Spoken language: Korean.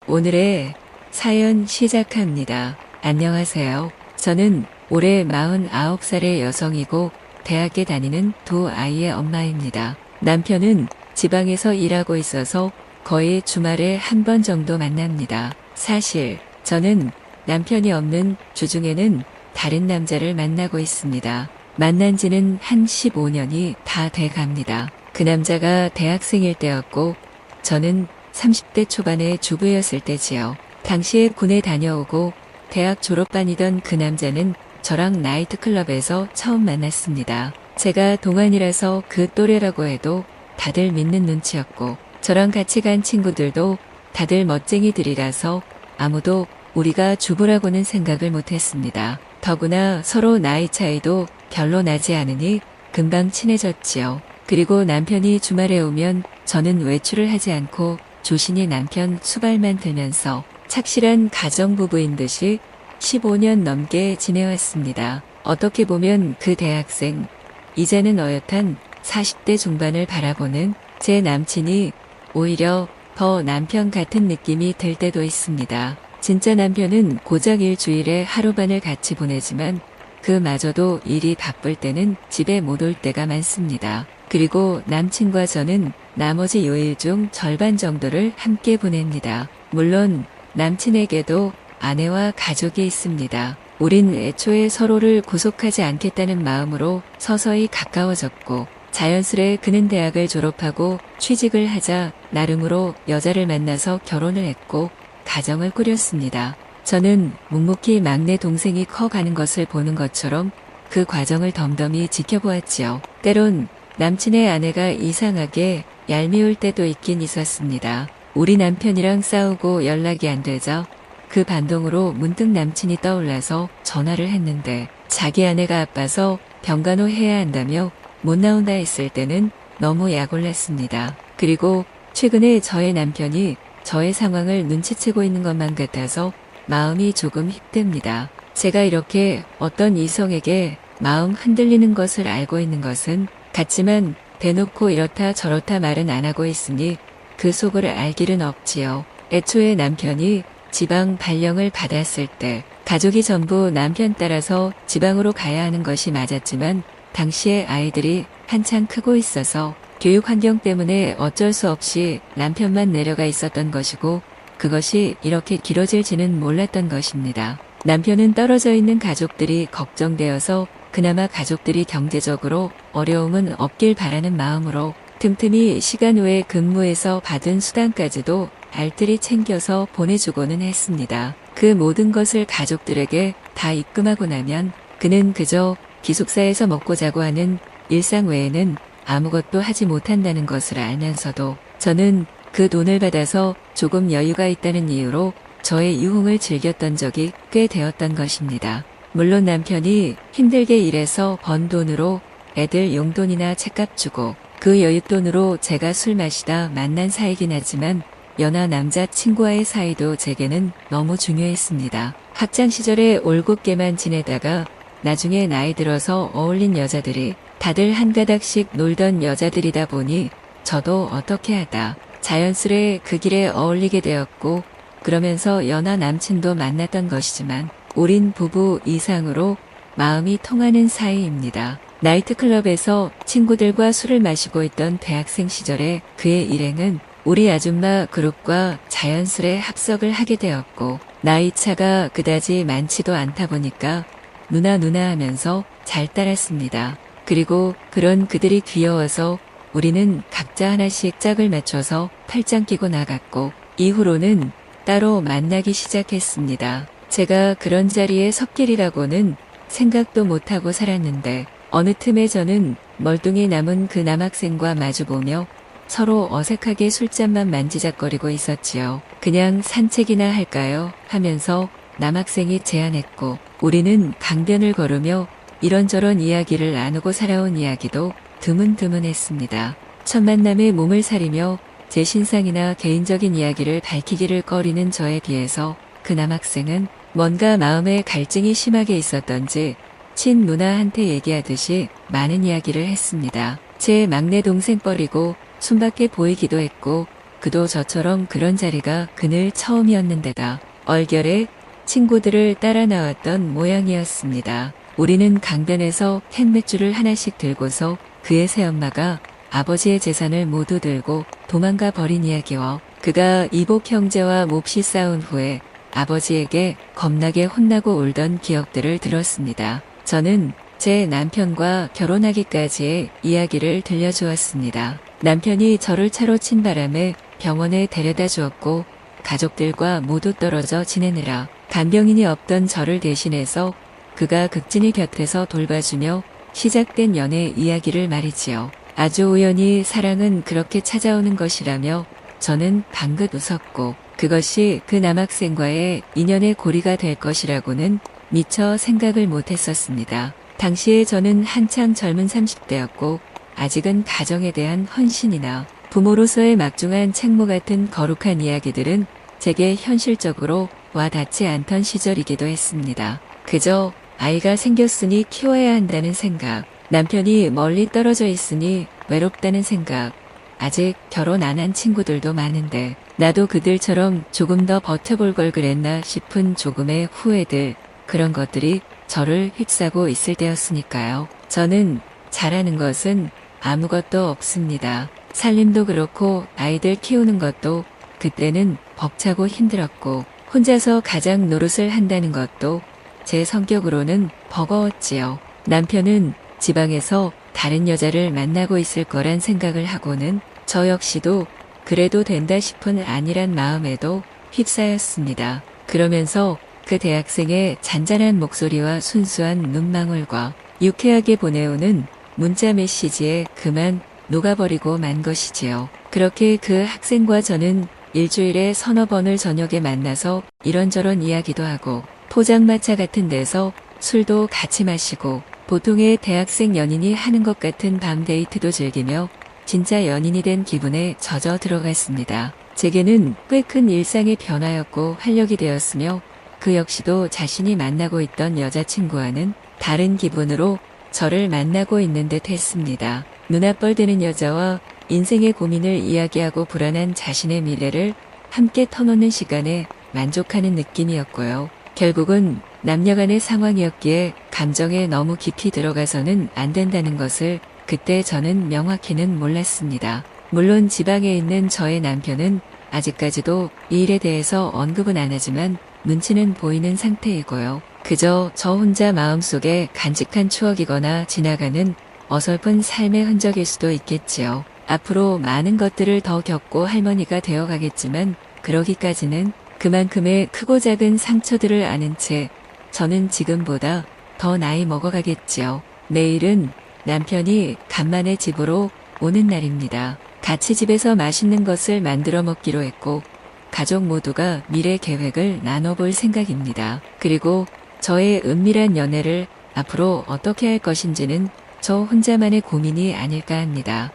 오늘의 사연 시작합니다. 안녕하세요. 저는 올해 49살의 여성이고 대학에 다니는 두 아이의 엄마입니다. 남편은 지방에서 일하고 있어서 거의 주말에 한 번 정도 만납니다. 사실 저는 남편이 없는 주중에는 다른 남자를 만나고 있습니다. 만난 지는 한 15년이 다 돼 갑니다. 그 남자가 대학생일 때였고 저는 30대 초반의 주부였을 때지요. 당시에 군에 다녀오고 대학 졸업반이던 그 남자는 저랑 나이트클럽에서 처음 만났습니다. 제가 동안이라서 그 또래라고 해도 다들 믿는 눈치였고 저랑 같이 간 친구들도 다들 멋쟁이들이라서 아무도 우리가 주부라고는 생각을 못했습니다. 더구나 서로 나이 차이도 별로 나지 않으니 금방 친해졌지요. 그리고 남편이 주말에 오면 저는 외출을 하지 않고 조신히 남편 수발만 들면서 착실한 가정부부인 듯이 15년 넘게 지내왔습니다. 어떻게 보면 그 대학생, 이제는 어엿한 40대 중반을 바라보는 제 남친이 오히려 더 남편 같은 느낌이 들 때도 있습니다. 진짜 남편은 고작 일주일에 하루반을 같이 보내지만 그마저도 일이 바쁠 때는 집에 못 올 때가 많습니다. 그리고 남친과 저는 나머지 요일 중 절반 정도를 함께 보냅니다. 물론 남친에게도 아내와 가족이 있습니다. 우린 애초에 서로를 구속하지 않겠다는 마음으로 서서히 가까워졌고 자연스레 그는 대학을 졸업하고 취직을 하자 나름으로 여자를 만나서 결혼을 했고 가정을 꾸렸습니다. 저는 묵묵히 막내 동생이 커가는 것을 보는 것처럼 그 과정을 덤덤히 지켜보았지요. 때론 남친의 아내가 이상하게 얄미울 때도 있긴 있었습니다. 우리 남편이랑 싸우고 연락이 안 되자 그 반동으로 문득 남친이 떠올라서 전화를 했는데 자기 아내가 아파서 병간호 해야 한다며 못 나온다 했을 때는 너무 약을 냈습니다. 그리고 최근에 저의 남편이 저의 상황을 눈치채고 있는 것만 같아서 마음이 조금 힙됩니다. 제가 이렇게 어떤 이성에게 마음 흔들리는 것을 알고 있는 것은 같지만 대놓고 이렇다 저렇다 말은 안 하고 있으니 그 속을 알 길은 없지요. 애초에 남편이 지방 발령을 받았을 때 가족이 전부 남편 따라서 지방으로 가야 하는 것이 맞았지만 당시에 아이들이 한창 크고 있어서 교육 환경 때문에 어쩔 수 없이 남편만 내려가 있었던 것이고 그것이 이렇게 길어질지는 몰랐던 것입니다. 남편은 떨어져 있는 가족들이 걱정되어서 그나마 가족들이 경제적으로 어려움은 없길 바라는 마음으로 틈틈이 시간 외에 근무해서 받은 수당까지도 알뜰히 챙겨서 보내주고는 했습니다. 그 모든 것을 가족들에게 다 입금하고 나면 그는 그저 기숙사에서 먹고 자고 하는 일상 외에는 아무것도 하지 못한다는 것을 알면서도 저는 그 돈을 받아서 조금 여유가 있다는 이유로 저의 유흥을 즐겼던 적이 꽤 되었던 것입니다. 물론 남편이 힘들게 일해서 번 돈으로 애들 용돈이나 책값 주고 그 여윳돈으로 제가 술 마시다 만난 사이긴 하지만 연하 남자친구와의 사이도 제게는 너무 중요했습니다. 학창 시절에 올곧게만 지내다가 나중에 나이 들어서 어울린 여자들이 다들 한 가닥씩 놀던 여자들이다 보니 저도 어떻게 하다 자연스레 그 길에 어울리게 되었고 그러면서 연하 남친도 만났던 것이지만 우린 부부 이상으로 마음이 통하는 사이입니다. 나이트클럽에서 친구들과 술을 마시고 있던 대학생 시절에 그의 일행은 우리 아줌마 그룹과 자연스레 합석을 하게 되었고 나이 차가 그다지 많지도 않다 보니까 누나 하면서 잘 따랐습니다. 그리고 그런 그들이 귀여워서 우리는 각자 하나씩 짝을 맞춰서 팔짱 끼고 나갔고 이후로는 따로 만나기 시작했습니다. 제가 그런 자리에 섰길이라고는 생각도 못하고 살았는데 어느 틈에 저는 멀뚱히 남은 그 남학생과 마주보며 서로 어색하게 술잔만 만지작거리고 있었지요. 그냥 산책이나 할까요? 하면서 남학생이 제안했고 우리는 강변을 걸으며 이런저런 이야기를 나누고 살아온 이야기도 드문드문했습니다. 첫 만남에 몸을 사리며 제 신상이나 개인적인 이야기를 밝히기를 꺼리는 저에 비해서 그 남학생은 뭔가 마음에 갈증이 심하게 있었던지 친 누나한테 얘기하듯이 많은 이야기를 했습니다. 제 막내 동생 뻘이고 순박해 보이기도 했고 그도 저처럼 그런 자리가 그늘 처음이었는데다 얼결에 친구들을 따라 나왔던 모양이었습니다. 우리는 강변에서 캔맥주를 하나씩 들고서 그의 새엄마가 아버지의 재산을 모두 들고 도망가 버린 이야기와 그가 이복 형제와 몹시 싸운 후에 아버지에게 겁나게 혼나고 울던 기억들을 들었습니다. 저는 제 남편과 결혼하기까지의 이야기를 들려주었습니다. 남편이 저를 차로 친 바람에 병원에 데려다 주었고 가족들과 모두 떨어져 지내느라 간병인이 없던 저를 대신해서 그가 극진이 곁에서 돌봐주며 시작된 연애 이야기를 말이지요. 아주 우연히 사랑은 그렇게 찾아오는 것이라며 저는 방긋 웃었고 그것이 그 남학생과의 인연의 고리가 될 것이라고는 미처 생각을 못했었습니다. 당시에 저는 한창 젊은 30대였고 아직은 가정에 대한 헌신이나 부모로서의 막중한 책무 같은 거룩한 이야기들은 제게 현실적으로 와 닿지 않던 시절이기도 했습니다. 그저 아이가 생겼으니 키워야 한다는 생각, 남편이 멀리 떨어져 있으니 외롭다는 생각, 아직 결혼 안 한 친구들도 많은데 나도 그들처럼 조금 더 버텨볼 걸 그랬나 싶은 조금의 후회들, 그런 것들이 저를 휩싸고 있을 때였으니까요. 저는 잘하는 것은 아무것도 없습니다. 살림도 그렇고 아이들 키우는 것도 그때는 벅차고 힘들었고 혼자서 가장 노릇을 한다는 것도 제 성격으로는 버거웠지요. 남편은 지방에서 다른 여자를 만나고 있을 거란 생각을 하고는 저 역시도 그래도 된다 싶은 안일한 마음에도 휩싸였습니다. 그러면서 그 대학생의 잔잔한 목소리와 순수한 눈망울과 유쾌하게 보내오는 문자 메시지에 그만 녹아버리고 만 것이지요. 그렇게 그 학생과 저는 일주일에 서너 번을 저녁에 만나서 이런저런 이야기도 하고 포장마차 같은 데서 술도 같이 마시고 보통의 대학생 연인이 하는 것 같은 밤 데이트도 즐기며 진짜 연인이 된 기분에 젖어 들어갔습니다. 제게는 꽤 큰 일상의 변화였고 활력이 되었으며 그 역시도 자신이 만나고 있던 여자친구와는 다른 기분으로 저를 만나고 있는 듯 했습니다. 눈앞벌 되는 여자와 인생의 고민을 이야기하고 불안한 자신의 미래를 함께 터놓는 시간에 만족하는 느낌이었고요. 결국은 남녀간의 상황이었기에 감정에 너무 깊이 들어가서는 안 된다는 것을 그때 저는 명확히는 몰랐습니다. 물론 지방에 있는 저의 남편은 아직까지도 이 일에 대해서 언급은 안 하지만 눈치는 보이는 상태이고요. 그저 저 혼자 마음속에 간직한 추억이거나 지나가는 어설픈 삶의 흔적일 수도 있겠지요. 앞으로 많은 것들을 더 겪고 할머니가 되어가겠지만 그러기까지는 그만큼의 크고 작은 상처들을 아는 채 저는 지금보다 더 나이 먹어가겠지요. 내일은 남편이 간만에 집으로 오는 날입니다. 같이 집에서 맛있는 것을 만들어 먹기로 했고 가족 모두가 미래 계획을 나눠볼 생각입니다. 그리고 저의 은밀한 연애를 앞으로 어떻게 할 것인지는 저 혼자만의 고민이 아닐까 합니다.